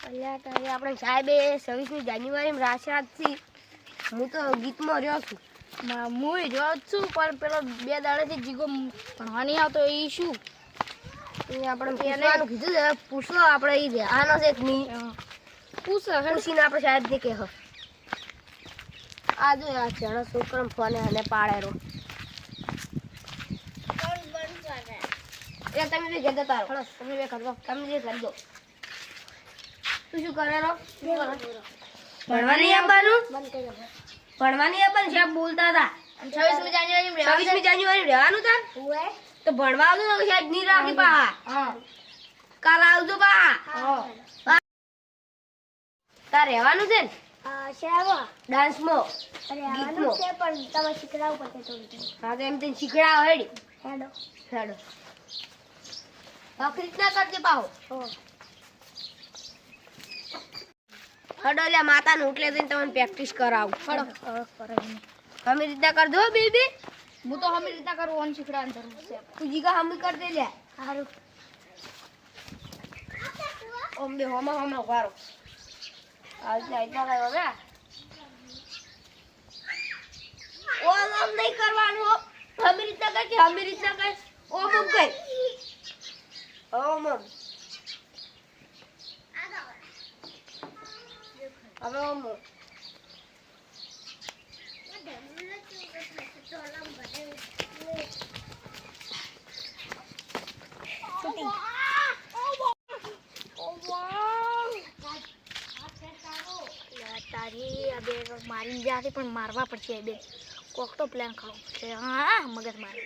અલ્યા તારે આપણે સાહેબે 26મી જાન્યુઆરી રાશરાતથી હું તો ગીતમાં રહ્યો છું. હું રહ્યો જ છું પણ પેલો 2 દાડાથી જીગો ભણવા નહીં આવતો એ શું એ આપણે પૂછવાનું કીધું છે. પૂછો આપણે એ રહેવાનો છે કે નહીં પૂછીને આપણે સાહેબને કહે આ જો આ જણા છોકરાને ફોને અને પાડેરો એ તમે બી ઘેર જતા રહો. તમે બે કરી દો. તમે જે કરી દો. તું શું કરે રો? ભણવા નહીં આવવાનું? ભણવા નહીં આવવાનું સાહેબ બોલતા હતા. 26મી જાન્યુઆરી રહેવાનું તાર? તો ભણવા આવજો ને સાહેબ નહીં રાખી પા. કાલ આવજો પા. તાર રહેવાનું છે ને? ડાન્સમાં ગીતમાં પણ તમે શીખડાવું પડશે થોડું. હા તો એમ તને શીખડાવો હેડી હેડો હેડો હક રીતના કરજે પાહો હડો લે માતાનું ઉટલે જઈને તમને પ્રેક્ટિસ કરાવું હડો અમે રીતના કરજો બેબી. હું તો હમી રીતના કરું ઓન શીખડાને જરૂર છે. તું જીગા હમી કર દે લે સારું. ઓમ બે હોમા હોમા વારો આજ આઈતા ગયો હવે ઓમ ઓમ નહીં કરવાનું. હમી રીતના કર કે હમી રીતના કર. ઓમ ઓમ કર ઓમ ઓમ હવે ઓમ ઓમ તારી આ બે મારી જાતી પણ મારવા પડશે બે કોક તો પ્લાન કરવો પડશે. હા મગજ મારે